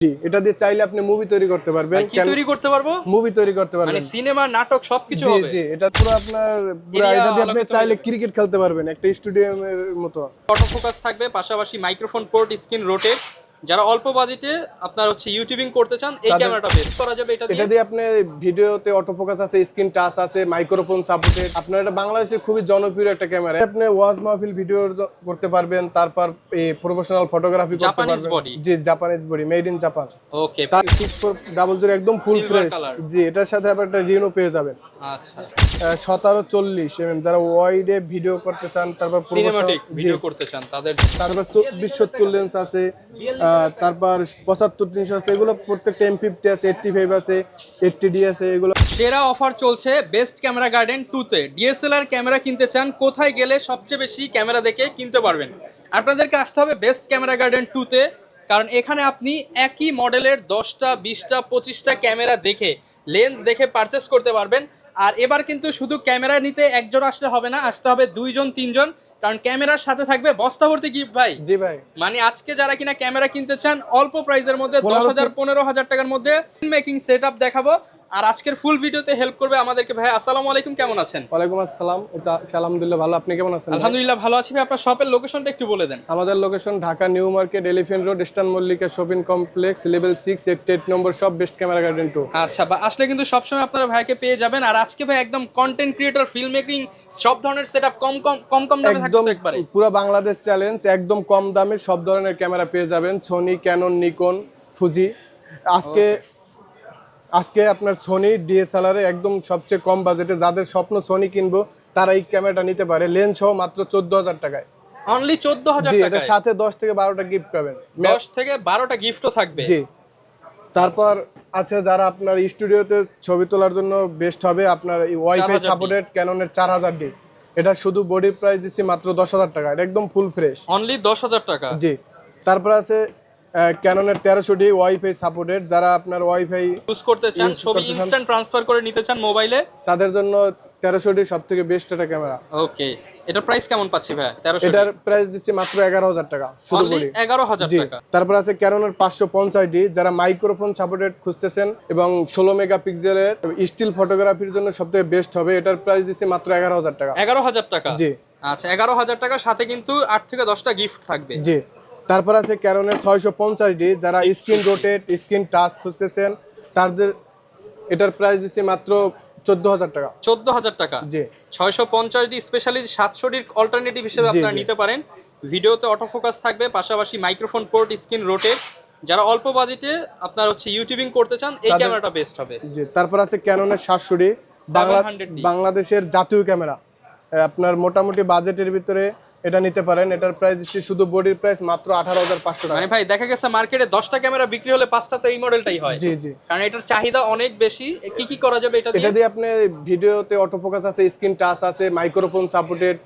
জি, এটা দিয়ে চাইলে আপনি মুভি তৈরি করতে পারবেন। কি তৈরি করতে পারবো? মুভি তৈরি করতে পারবেন। মানে সিনেমা, নাটক সবকিছু জি, হবে। জি, এটা পুরো আপনার এরিয়া এটা দিয়ে আপনি আলোকিত হয়ে চাইলে যাবে। ক্রিকেট খেলতে পারবেন একটা স্টেডিয়ামের মতো। অটো ফোকাস থাকবে, পাশাপাশি মাইক্রোফোন পোর্ট, স্ক্রিন রোটেট। যারা অল্প বাজেটে আপনার ইউটিউবিং করতে চান, এই ক্যামেরাটা বেস্ট করা যাবে এটা দিয়ে। এটা দিয়ে আপনি ভিডিওতে অটো ফোকাস আছে, স্ক্রিন টাচ আছে, মাইক্রোফোন সাপোর্টেড। আপনার এটা বাংলাদেশের খুবই জনপ্রিয় একটা ক্যামেরা। আপনি ওয়াজ মাহফিল ভিডিও করতে পারবেন, তারপর প্রফেশনাল ফটোগ্রাফি করতে জাপানিজ পারবেন। বডি। জি, Japanese body, made in Japan. Okay. তার 6400 একদম ফুল Silver ফ্রেশ। color। জি, এটার সাথে আবার একটা রিনো পেয়ে যাবেন। আচ্ছা। 1740 যারা ওয়াইডে ভিডিও করতে চান, তারপর সিনেমাটিক ভিডিও করতে চান তাদের। তারপর 2470 লেন্স আছে, তারপর 75-300 আছে, এগুলো প্রত্যেকটা M50 আছে, 85 আছে, 80D আছে, এগুলো। সেরা অফার চলছে বেস্ট ক্যামেরা গার্ডেন 2 তে। ডিএসএলআর ক্যামেরা কিনতে চান, কোথায় গেলে সবচেয়ে বেশি ক্যামেরা দেখে কিনতে পারবেন? আপনাদেরকে আসতে হবে বেস্ট ক্যামেরা গার্ডেন 2 তে, কারণ এখানে আপনি একই মডেলের 10টা 20টা 25টা ক্যামেরা দেখে, লেন্স দেখে পারচেস করতে পারবেন। আর এবার কিন্তু শুধু ক্যামেরা নিতে একজন আসলে হবে না, আসতে হবে 2 জন 3 জন, কারণ ক্যামেরার সাথে থাকবে বস্তা ভর্তি গিফট ভাই। জি ভাই, মানে আজকে যারা কিনা ক্যামেরা কিনতে চান অল্প প্রাইসের মধ্যে 10,000 15,000 টাকার মধ্যে মেকিং সেটআপ দেখাবো। আর আজকের ফুল ভিডিওতে হেল্প করবে আমাদেরকে ভাই। আসসালামু আলাইকুম, কেমন আছেন? ওয়ালাইকুম আসসালাম। এটা আলহামদুলিল্লাহ ভালো, আপনি কেমন আছেন? আলহামদুলিল্লাহ ভালো আছি ভাই। আপনার শপের লোকেশনটা একটু বলে দেন। আমাদের location Dhaka new market, elephant road, eastern Mallika shopping complex, level 6, 88 নম্বর শপ, বেস্ট ক্যামেরা গার্ডেন 2। আচ্ছা, বা আসলে কিন্তু সবসময় আপনারা ভাইকে পেয়ে যাবেন। আর আজকে ভাই একদম কন্টেন্ট ক্রিয়েটর, ফিল্ম মেকিং সব ধরনের সেটআপ কম দামে থাকবে তো একবারে। পুরো বাংলাদেশ চ্যালেঞ্জ, একদম কম দামে সব ধরনের ক্যামেরা পেয়ে যাবেন। Sony, Canon, Nikon, Fuji. আজকে আপনার সোনি ডিএসএলআর একদম সবচেয়ে কম বাজেটে, যাদের স্বপ্ন সোনি কিনবো তারা এই ক্যামেরাটা নিতে পারে, লেন্স সহ মাত্র 14,000 টাকায়। অনলি 14,000 জি, টাকায়। এটার সাথে 10 থেকে 12টা গিফট পাবেন। 10 থেকে 12টা গিফটও থাকবে। জি, তারপর আছে যারা আপনার স্টুডিওতে ছবি তোলার জন্য বেস্ট হবে, আপনার ওয়াইফাই সাপোর্টেড ক্যাননের 4000D। এটা শুধু বডি প্রাইস দিচ্ছি মাত্র 10,000 টাকা, এটা একদম ফুল ফ্রেশ। অনলি 10,000 টাকা। জি, তারপর আছে ক্যাননের 1300D ওয়াইফাই সাপোর্টেড, যারা আপনার ওয়াইফাই ইউজ করতে চান, ছবি ইনস্ট্যান্ট ট্রান্সফার করে নিতে চান মোবাইলে, তাদের জন্য 1300D সবথেকে বেস্ট একটা ক্যামেরা। ওকে। এটার প্রাইস কেমন পাচ্ছি ভাই? 1300। এটার প্রাইস দিচ্ছি মাত্র 11,000 টাকা শুধু অনলি বডি। 11,000 জি, টাকা। তারপর আছে ক্যাননের 550D, যারা মাইক্রোফোন সাপোর্টেড খুঁজতেছেন এবং 16 মেগাপিক্সেলের স্টিল ফটোগ্রাফির জন্য সবথেকে বেস্ট হবে। এটার প্রাইস দিচ্ছি মাত্র 11,000 টাকা। 11,000 টাকা। জি, আচ্ছা, 11,000 টাকার সাথে কিন্তু 8 থেকে 10টা গিফট থাকবে। জি, তারপর আছে ক্যাননের 650D, যারা স্ক্রিন রোটেট, স্ক্রিন টাচ খুঁজতেছেন তাদের, এটার প্রাইস দিচ্ছি মাত্র 14,000 টাকা। 14,000 টাকা। জি, 650D স্পেশালি 700Dর অল্টারনেটিভ হিসেবে আপনারা নিতে পারেন। ভিডিওতে অটো ফোকাস থাকবে, পাশাপাশি মাইক্রোফোন পোর্ট, স্ক্রিন রোটেট। যারা অল্প বাজেটে আপনার ইউটিউবিং করতে চান, এই ক্যামেরাটা বেস্ট হবে। জি, তারপর আছে ক্যাননের 700D, 700D। বাংলাদেশের জাতীয় ক্যামেরা। আপনার মোটামুটি বাজেটের ভিতরে এটা নিতে পারেন। এটার প্রাইস দিচ্ছি শুধু বডির প্রাইস মাত্র 18,500 টাকা। মানে ভাই দেখা গেছে মার্কেটে 10টা ক্যামেরা বিক্রি হলে 5টা তো এই মডেলটাই হয়। জি, জি, কারণ এটার চাহিদা অনেক বেশি। কি কি করা যাবে এটা এটা দিয়ে? দিয়ে আপনি ভিডিওতে অটো ফোকাস আছে, স্ক্রিন টাচ আছে, মাইক্রোফোন সাপোর্টেড।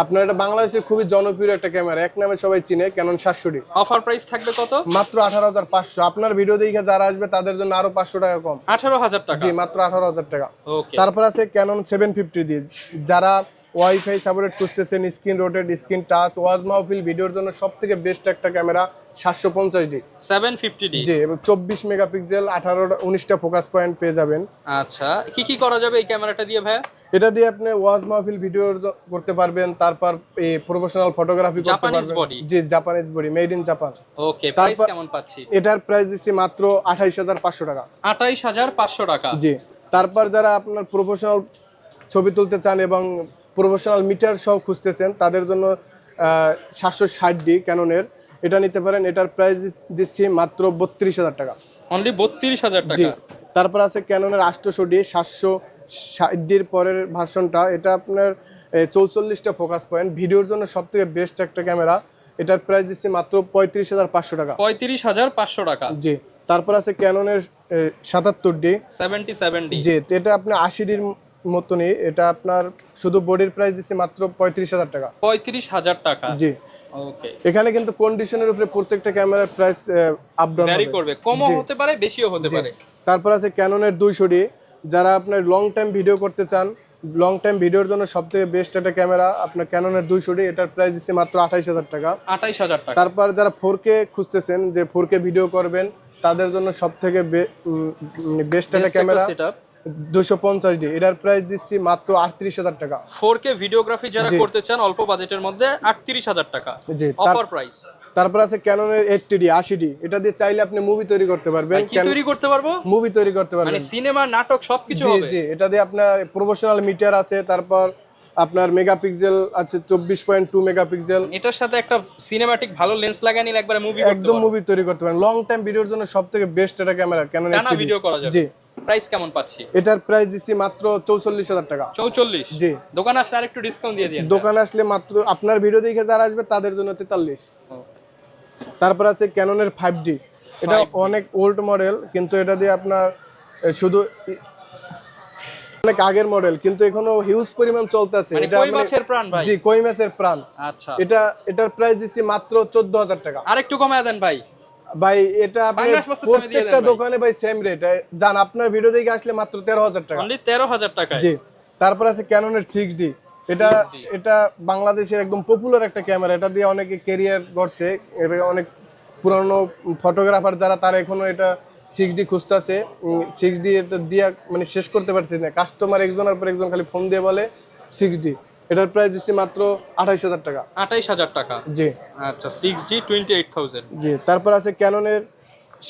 আপনার এটা বাংলাদেশের খুবই জনপ্রিয় একটা ক্যামেরা, এক নামে সবাই চিনে, ক্যানন 700D। অফার প্রাইস থাকবে কত? মাত্র 18,500। আপনার ভিডিও দেখে যারা আসবে তাদের জন্য আরো 500 টাকা কম। 18,000 টাকা। জি, মাত্র 18,000 টাকা। ওকে। তারপর আছে ক্যানন 750D, যারা ওয়াইফাই সাপোর্টেড খুঁজতেছেন, স্ক্রিন রোটেট, স্ক্রিন টাচ, ওয়াজ মাহফিল ভিডিওর জন্য সবথেকে বেস্ট একটা ক্যামেরা 750D। 750D। জি, এবং 24 মেগাপিক্সেল, 19টা ফোকাস পয়েন্ট পেয়ে যাবেন। আচ্ছা, কি কি করা যাবে এই ক্যামেরাটা দিয়ে ভাই? এটা দিয়ে আপনি ওয়াজ মাহফিল ভিডিও করতে পারবেন, তারপর প্রফেশনাল ফটোগ্রাফি করতে জাপানিজ পারবেন। বডি। জি, Japanese body, made in Japan. Okay, price কেমন পাচ্ছি? এটার প্রাইস দিচ্ছি মাত্র 28,500 টাকা। 28,500 টাকা। জি, তারপর যারা আপনার প্রফেশনাল ছবি তুলতে চান এবং প্রফেশনাল মিটার সহ খুঁজতেছেন তাদের জন্য 760D ক্যাননের এটা নিতে পারেন। এটার প্রাইস দিচ্ছি মাত্র 32,000 টাকা। অনলি 32,000 জি, টাকা। তারপর আছে ক্যাননের 800D, 760Dর পরের ভার্সনটা। এটা আপনার 44টা ফোকাস পয়েন্ট, ভিডিওর জন্য সবথেকে বেস্ট একটা ক্যামেরা। এটার প্রাইস দিচ্ছি মাত্র 35,500 টাকা। 35,500 টাকা। জি, তারপর আছে ক্যাননের 77D। 77D। জি, তো এটা আপনি 80Dর মতনই, এটা আপনার শুধু বডির প্রাইস দিচ্ছি মাত্র 35,000 টাকা। 35,000 টাকা। জি, ওকে। এখানে কিন্তু কন্ডিশনের উপরে প্রত্যেকটা ক্যামেরার প্রাইস আপ ডাউন ভ্যারি করবে, কমও হতে পারে, বেশিও হতে পারে। তারপর আছে ক্যাননের 200D, যারা আপনার লং টাইম ভিডিও করতে চান, লং টাইম ভিডিওর জন্য সবথেকে বেস্ট একটা ক্যামেরা আপনার ক্যাননের 200D। এটার প্রাইস দিচ্ছি মাত্র 28,000 টাকা। 28,000 টাকা। তারপর যারা 4K খুঁজতেছেন, যে 4K ভিডিও করবেন, তাদের জন্য সব থেকে বেস্ট একটা ক্যামেরা সেটআপ 250D, এটার প্রাইস দিচ্ছি মাত্র 38,000 টাকা। 4K ভিডিওগ্রাফি যারা জি। করতে চান অল্প বাজেটের মধ্যে 38,000 টাকা জি, অফার প্রাইস। তারপর আছে ক্যাননের 80D 80D, এটা দিয়ে চাইলে আপনি মুভি তৈরি করতে পারবেন। কি তৈরি করতে পারবো? মুভি তৈরি করতে মানে পারবেন, সিনেমা নাটক সবকিছু জি হবে। জি। এটা দিয়ে আপনার প্রফেশনাল মিটার আছে, তারপর আপনার মেগাপিক্সেল আছে 24.2 মেগাপিক্সেল। এটার সাথে একটা সিনেমাটিক ভালো লেন্স লাগায় নিলে একবারে মুভি করতে একদম পারবো। মুভি তৈরি করতে পারেন। লং টাইম ভিডিওর জন্য সবথেকে বেস্ট এটা ক্যামেরা ক্যানন টানা 80D। ভিডিও করা যাবে। জি। প্রাইস কেমন পাচ্ছি? এটার প্রাইস দিচ্ছি মাত্র 44,000 টাকা। 44? জি। দোকানে আসলে আরেকটু ডিসকাউন্ট দিয়ে দিন। দোকানে আসলে মাত্র আপনার ভিডিও দেখে যারা আসবে তাদের জন্য 43। তারপর আছে ক্যাননের 5D, এটা 5D অনেক ওল্ড মডেল, কিন্তু এটা দিয়ে আপনার শুধু অনেক আগের মডেল, কিন্তু এখনো হিউজ পরিমাণ চলতেছে। মানে এটা কই মাছের প্রাণ ভাই। জি, কই মাছের প্রাণ। আচ্ছা, এটার প্রাইস দিচ্ছি মাত্র 14,000 টাকা। আরেকটু কমায় দেন ভাই। ভাই এটা আপনি বাংলাদেশ মাছের দামে দিয়ে দেন প্রত্যেকটা ভাই। দোকানে ভাই সেম রেট জান। আপনার ভিডিও দেখে আসলে মাত্র 13,000 টাকা। অনলি 13,000 টাকায়। জি। তারপর আছে ক্যাননের 6D, এটা 6D এটা বাংলাদেশের একদম পপুলার একটা ক্যামেরা। এটা দিয়ে অনেকে ক্যারিয়ার করছে, এটা অনেক পুরানো ফটোগ্রাফার যারা তারা এখনো এটা 6D খুঁজতেছে। 6D এটা দিয়ে মানে শেষ করতে পারছে না। কাস্টমার একজনের পর একজন খালি ফোন দিয়ে বলে 6D। এটার প্রাইস দিচ্ছি মাত্র 28,000 টাকা। 28,000 টাকা। জি আচ্ছা, 6D 28,000। জি। তারপর আছে ক্যাননের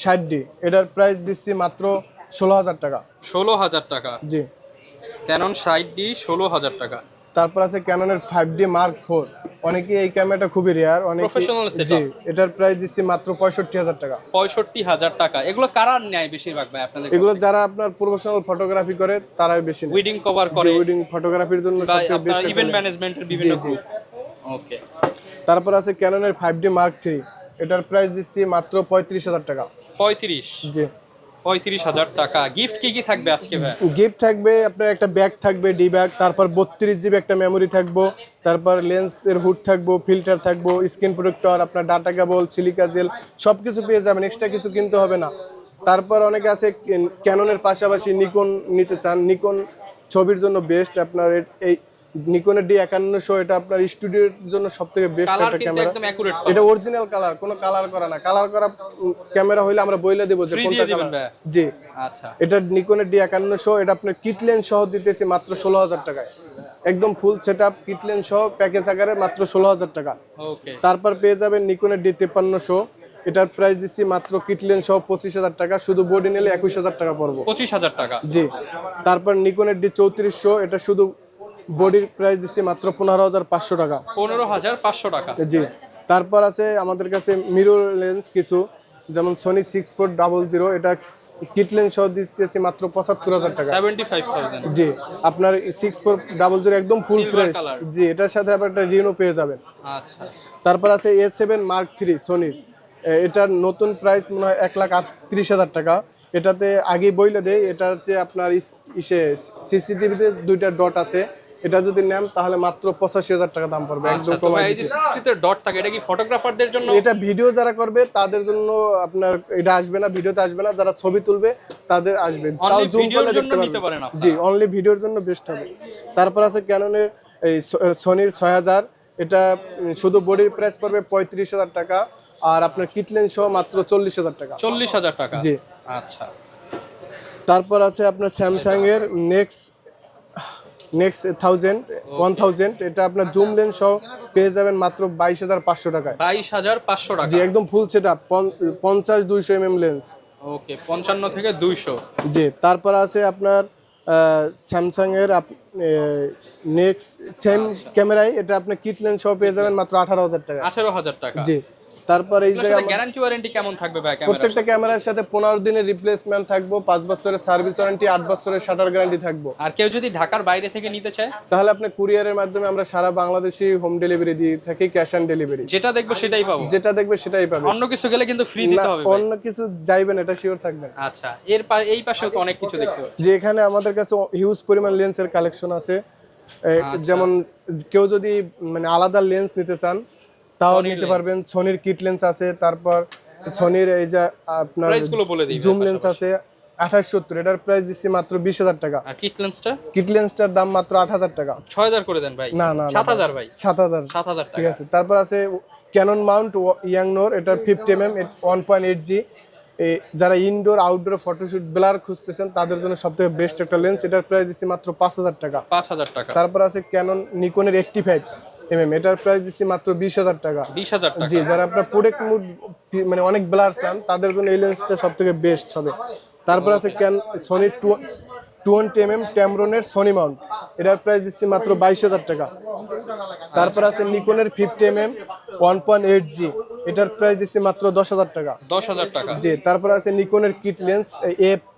60D, এটার প্রাইস দিচ্ছি মাত্র 16,000 টাকা। 16,000 টাকা। জি। ক্যানন 60D 16,000 টাকা। তারপর আছে ক্যাননের 5D Mark IV, অনেকে এই ক্যামেরাটা খুবই রেয়ার, অনেকে Professional setup। জি। এটার প্রাইস দিচ্ছি মাত্র 65,000 টাকা। 65,000 টাকা। এগুলো কারা নেয় বেশিরভাগ ভাই আপনাদের? এগুলো যারা আপনার প্রফেশনাল ফটোগ্রাফি করে তারাই বেশি নেয়। উইডিং কভার করে ওয়েডিং ফটোগ্রাফির জন্য বা সবচেয়ে আপনার বেস্ট। ইভেন্ট ম্যানেজমেন্টের বিভিন্ন জি, জি। গ্রুপ। ওকে। তারপর আছে ক্যাননের 5D Mark III, এটার প্রাইস দিচ্ছি মাত্র 35,000 টাকা। 35? জি। 35,000 টাকা। গিফট কি কি থাকবে আজকে ভাই? গিফট থাকবে আপনার একটা ব্যাগ থাকবে, ডি ব্যাগ, তারপর 32 GB একটা মেমোরি থাকবো, তারপর লেন্সের হুড থাকবো, ফিল্টার থাকবো, স্ক্রিন প্রোটেক্টর, আপনার ডাটা কেবল, সিলিকা জেল, সব কিছু পেয়ে যাবেন, এক্সট্রা কিছু কিনতে হবে না। তারপর অনেকে আছে ক্যাননের পাশাপাশি নিকন নিতে চান। নিকন ছবির জন্য বেস্ট। আপনার এই নিকনের D5100, এটা আপনার স্টুডিওর জন্য সবথেকে বেস্ট কালার একটা কিন্তু ক্যামেরা। একদম অ্যাকুরেট। এটা অরিজিনাল কালার, কোনো কালার করা না। কালার করা ক্যামেরা হইলে আমরা বইলে দেবো যে ফ্রি কোনটা দিয়ে দিবেন কালার। ভাই। জি। আচ্ছা। এটা নিকনের D5100, এটা আপনার কিট লেন্স সহ দিতেছি মাত্র 16,000 টাকায়। একদম ফুল সেটআপ কিট লেন্স সহ প্যাকেজ আকারে মাত্র 16,000 টাকা। ওকে। তারপর পেয়ে যাবেন নিকনের D5300, এটার প্রাইস দিচ্ছি মাত্র কিট লেন্স সহ 25,000 টাকা। শুধু বডি নিলে 21,000 টাকা পড়বো। 25,000 টাকা। জি। তারপর নিকনের D3400, এটা শুধু বডির প্রাইস দিচ্ছি মাত্র 15,500 টাকা। 15,500 টাকা। জি। তারপর আছে আমাদের কাছে মিরর লেন্স কিছু, যেমন সনি 6400, এটা কিট লেন্স সহ দিতেছি মাত্র 75,000 টাকা। 75,000। জি। আপনার 6400 একদম ফুল Silver ফ্রেশ। color। জি, এটার সাথে আবার একটা রিনো পেয়ে যাবেন। আচ্ছা। তারপর আছে A7 Mark III সনির, এটার নতুন প্রাইস মনে হয় 1,38,000 টাকা। এটাতে আগেই বইলে দেয়, এটা হচ্ছে আপনার সিসিটিভিতে 2টা ডট আছে। এটা যদি নেন তাহলে মাত্র 85,000 টাকা দাম পড়বে। আচ্ছা, একদম তো কমাই ভাই এই যে দিছি। সিস্টেতে ডট থাকে এটা কি ফটোগ্রাফারদের জন্য? এটা ভিডিও যারা করবে তাদের জন্য আপনার এটা আসবে না, ভিডিওতে আসবে না। যারা ছবি তুলবে তাদের আসবে, তাও Only জুম ভিডিওর করলে জন্য দেখতে নিতে পারেন পারবেন। আপনারা। জি, অনলি ভিডিওর জন্য বেস্ট হবে। তারপর আছে ক্যাননের এই সনির 6000, এটা শুধু বডির প্রাইস পড়বে 35,000 টাকা, আর আপনার কিট লেন্স সহ মাত্র 40,000 টাকা। 40,000 টাকা। জি। আচ্ছা। তারপর আছে আপনার স্যামসাং এর নেক্সট 1000, এটা আপনার জুম লেন্স সহ পেয়ে যাবেন মাত্র 22,500 টাকায়। 22,500 টাকা। জি, একদম ফুল সেটআপ 50-200 mm লেন্স। ওকে, 55 থেকে 200। জি। তারপর আছে আপনার স্যামসাং এর নেক্সট সেম ক্যামেরাই, এটা আপনি কিট লেন্স সহ পেয়ে যাবেন মাত্র 18,000 টাকা। 18,000 টাকা। জি। তারপর এই যে গ্যারান্টি ওয়ারেন্টি কেমন থাকবে ভাই ক্যামেরা? প্রত্যেকটা ক্যামেরার সাথে 15 দিনের রিপ্লেসমেন্ট থাকবো, 5 বছরের সার্ভিস ওয়ারেন্টি, 8 বছরের শাটার গ্যারান্টি থাকবো। আর কেউ যদি ঢাকার বাইরে থেকে নিতে চায় তাহলে আপনি কুরিয়ারের মাধ্যমে আমরা সারা বাংলাদেশে হোম ডেলিভারি দিয়ে থাকি, ক্যাশ অন ডেলিভারি। যেটা দেখবো সেটাই পাবো? যেটা দেখবে সেটাই পাবে। অন্য কিছু গেলে কিন্তু ফ্রি দিতে হবে ভাই। অন্য কিছু যাইবেন এটা শিওর থাকবেন। আচ্ছা, এই পাশেও তো অনেক কিছু দেখতে পাচ্ছি। যে এখানে আমাদের কাছে হিউজ পরিমাণ লেন্সের কালেকশন আছে। যেমন কেউ যদি মানে আলাদা লেন্স নিতে চান তাও নিতে পারবেন। সনির কিট লেন্স আছে, তারপর সনির এই যে আপনার প্রাইসগুলো বলে দিই। জুম লেন্স আছে 2870, এটার প্রাইস দিচ্ছি মাত্র 20,000 টাকা। আর কিট লেন্সটা? কিট লেন্সটার দাম মাত্র 8,000 টাকা। 6,000 করে দেন ভাই। না না 7,000 ভাই। 7,000 7,000 ঠিক টাকা। আছে। তারপর আছে ক্যানন মাউন্ট ইয়াংনোর, এটা 50 mm 1.8G, যারা ইনডোর আউটডোর ফটোশুট ব্লার খুঁজতেছেন তাদের জন্য সবথেকে বেস্ট একটা লেন্স, এটার প্রাইস দিচ্ছি মাত্র 5,000 টাকা। 5,000 টাকা। তারপর আছে ক্যানন নিকনের 85mm, এটার প্রাইস দিচ্ছি মাত্র 20,000 টাকা। 20,000 টাকা। জি, যারা আপনার প্রোডাক্ট মুড মানে অনেক ব্লার চান তাদের জন্য এই লেন্সটা সবথেকে বেস্ট হবে। তারপর আছে সনি 20mm ট্যামরনের সনি মাউন্ট, এটার প্রাইস দিচ্ছি মাত্র 22,000 টাকা। তারপর আছে নিকনের 50mm 1.8G, এটার প্রাইস দিচ্ছি মাত্র 10,000 টাকা। 10,000 টাকা। জি, তারপর আছে নিকনের কিট লেন্স AFP,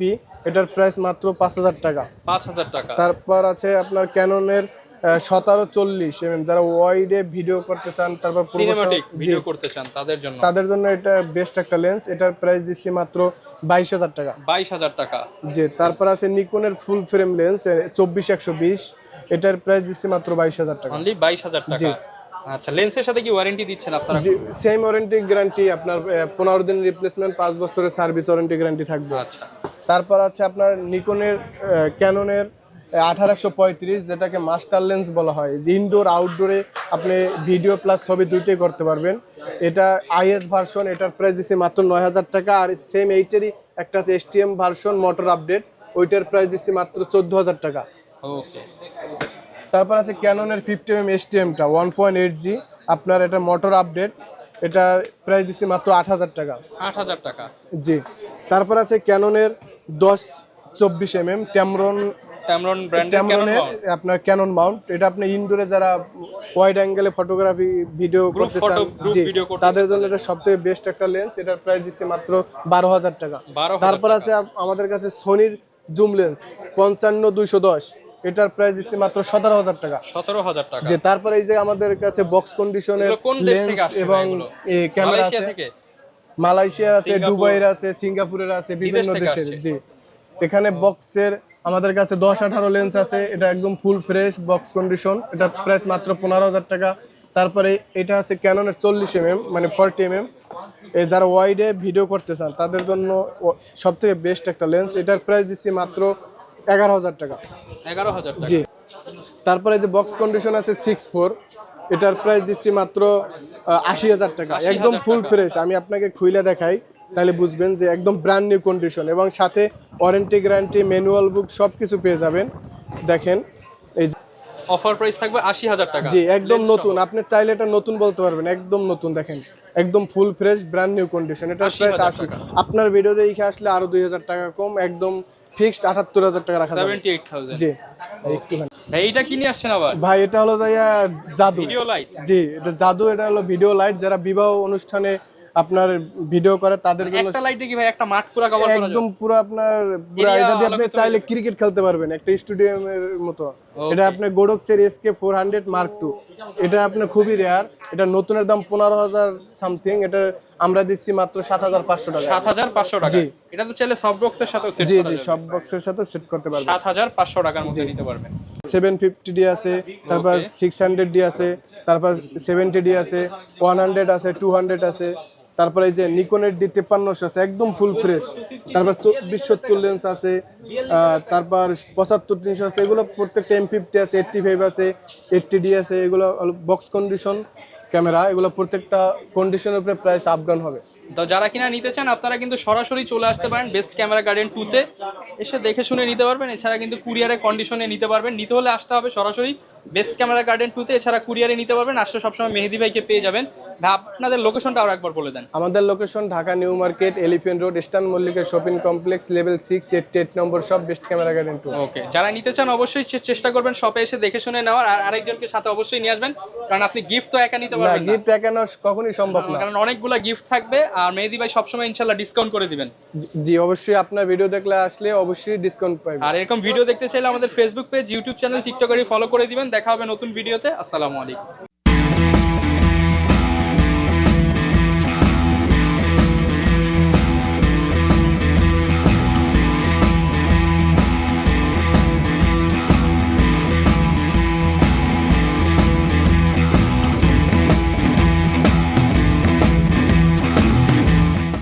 এটার প্রাইস মাত্র 5,000 টাকা। 5,000 টাকা। তারপর আছে আপনার ক্যাননের 1740mm, যারা ওয়াইডে ভিডিও করতে চান, তারপর সিনেমাটিক ভিডিও করতে চান তাদের জন্য এটা বেস্ট একটা লেন্স, এটার প্রাইস দিচ্ছি মাত্র 22,000 টাকা। 22,000 টাকা। জি, তারপর আছে নিকনের ফুল ফ্রেম লেন্স 24-120, এটার প্রাইস দিচ্ছি মাত্র 22,000 টাকা। অনলি 22,000 টাকা। আচ্ছা, লেন্সের সাথে কি ওয়ারেন্টি দিচ্ছেন আপনারা? জি, সেম ওয়ারেন্টি গ্যারান্টি, আপনার 15 দিন রিপ্লেসমেন্ট, 5 বছরের সার্ভিস ওয়ারেন্টি গ্যারান্টি থাকবে। আচ্ছা। তারপর আছে আপনার নিকনের ক্যাননের 1835, যেটাকে মাস্টার লেন্স বলা হয়, যে ইনডোর আউটডোরে আপনি ভিডিও প্লাস ছবি দুইটাই করতে পারবেন। এটা IS ভার্সন, এটার প্রাইস দিচ্ছি মাত্র 9,000 টাকা। আর সেম এইটারই একটা আছে STM ভার্সন মোটর আপডেট, ওইটার প্রাইস দিচ্ছি মাত্র 14,000 টাকা। ওকে। তারপর আছে ক্যাননের 50mm STMটা 1.8G, আপনার এটা মোটর আপডেট, এটার প্রাইস দিচ্ছি মাত্র 8,000 টাকা। 8,000 টাকা। জি, তারপর আছে ক্যাননের 10-24mm ট্যামরন ব্র্যান্ডের আপনার ক্যানন মাউন্ট, এটা আপনি ইনডোরে যারা ওয়াইড অ্যাঙ্গেলে ফটোগ্রাফি ভিডিও করতে চান, জি, তাদের জন্য এটা সবথেকে বেস্ট একটা লেন্স, এটার প্রাইস দিচ্ছে মাত্র 12,000 টাকা। তারপর আছে আমাদের কাছে সোনির জুম লেন্স 55-210, এটার প্রাইস দিচ্ছে মাত্র 17,000 টাকা। 17,000 টাকা। যে তারপরে এই যে আমাদের কাছে বক্স কন্ডিশনের লেন্স এবং ক্যামেরা আছে, মালয়েশিয়ার আছে, দুবাইয়ের আছে, সিঙ্গাপুরের আছে, বিভিন্ন দেশের। জি, এখানে বক্সের আমাদের কাছে 10-18 লেন্স আছে, এটা একদম ফুল ফ্রেশ বক্স কন্ডিশন, এটা প্রাইস মাত্র 15,000 টাকা। তারপরে এটা আছে ক্যাননের 40mm মানে 40mm, যারা ওয়াইডে ভিডিও করতে চান তাদের জন্য সবথেকে বেস্ট একটা লেন্স, এটার প্রাইস দিচ্ছি মাত্র 11,000 টাকা। 11,000 টাকা। জি, তারপরে যে বক্স কন্ডিশন আছে 6.4, এটার প্রাইস দিচ্ছি মাত্র 80,000 টাকা, একদম ফুল ফ্রেশ। আমি আপনাকে খুইলে দেখাই, তাহলে বুঝবেন যে একদম ব্র্যান্ড নিউ কন্ডিশন, এবং সাথে ওয়ারেন্টি গ্যারান্টি ম্যানুয়াল বুক সবকিছু পেয়ে যাবেন। দেখেন এই অফার প্রাইস থাকবে 80,000 টাকা। জি, একদম নতুন, আপনি চাইলে এটা নতুন বলতে পারবেন, একদম নতুন। দেখেন একদম full fresh brand new condition, এটার প্রাইস 80। আপনার ভিডিও দেখে আসলে আরো 2,000 টাকা কম, একদম ফিক্সড 78,000 টাকা রাখা যাবে। 78,000। জি, একটুখানি এইটা কি নিয়ে আসছেন আবার? ভাই, এটা হলো যাইয়া জাদু ভিডিও লাইট। জি, এটা জাদু, এটা হলো ভিডিও লাইট, যারা বিবাহ অনুষ্ঠানে আপনার ভিডিও করে তাদের জন্য। একটা লাইট দেখি ভাই, একটা মাঠ পুরো কভার করা একদম পুরো আপনার পুরো, এটা দিয়ে আপনি চাইলে ক্রিকেট খেলতে পারবেন একটা স্টেডিয়ামের মতো। এটা আপনি গোডক্সের SK400 Mark II, এটা আপনার খুবই রেয়ার, এটা নতুনের দাম 15,000 সামথিং, এটা আমরা দিচ্ছি মাত্র 7,500 টাকা। 7,500 টাকা। জি, এটা তো চাইলে সব বক্সের সাথে সেট জি করা জি, যাবে। সব বক্সের সাথে সেট করতে পারবেন। 7,500 টাকার মধ্যে নিতে পারবেন। 750D আছে, তারপর 600D আছে, তারপর 70D আছে, 100 আছে, 200 আছে, তারপরে এই যে নিকনের D5300 আছে, একদম ফুল ফ্রেশ। তারপর 24-70 লেন্স আছে, তারপর 75-300 আছে, এগুলো প্রত্যেকটা M50 আছে, 85 আছে, 80D আছে, এগুলো বক্স কন্ডিশন ক্যামেরা, এগুলো প্রত্যেকটা কন্ডিশনের উপরে প্রাইস আপ ডাউন হবে। তো যারা কিনা নিতে চান আপনারা কিন্তু সরাসরি চলে আসতে পারেন বেস্ট ক্যামেরা গার্ডেন 2-তে, এসে দেখে শুনে নিতে পারবেন। এছাড়া কিন্তু কুরিয়ারে কন্ডিশনে নিতে পারবেন, নিতে হলে আসতে হবে সরাসরি বেস্ট ক্যামেরা গার্ডেন 2-তে। এছাড়া কুরিয়ারে নিতে পারবেন, আসলে সবসময় মেহেদি ভাইকে পেয়ে যাবেন। ভাই, আপনাদের লোকেশনটা আরো একবার বলে দেন। আমাদের location Dhaka new market, elephant road, eastern Mallika shopping complex, level 6, 88 নম্বর শপ, বেস্ট ক্যামেরা গার্ডেন 2। ওকে, যারা নিতে চান অবশ্যই চেষ্টা করবেন শপে এসে দেখে শুনে নেওয়ার, আর আরেকজনকে সাথে অবশ্যই নিয়ে আসবেন, কারণ আপনি গিফট তো একা নিতে না, পারবেন না। গিফট একা নেওয়া কখনোই সম্ভব না, কারণ অনেকগুলা গিফট থাকবে, আর মেহেদি ভাই সবসময় ইনশাল্লাহ ডিসকাউন্ট করে দিবেন। জি, অবশ্যই আপনার ভিডিও দেখলে আসলে অবশ্যই ডিসকাউন্ট পাবেন। আর এরকম ভিডিও দেখতে চাইলে আমাদের ফেসবুক পেজ, ইউটিউব চ্যানেল, টিকটকে ফলো করে দিবেন। দেখা হবে নতুন ভিডিওতে। আসসালামু আলাইকুম।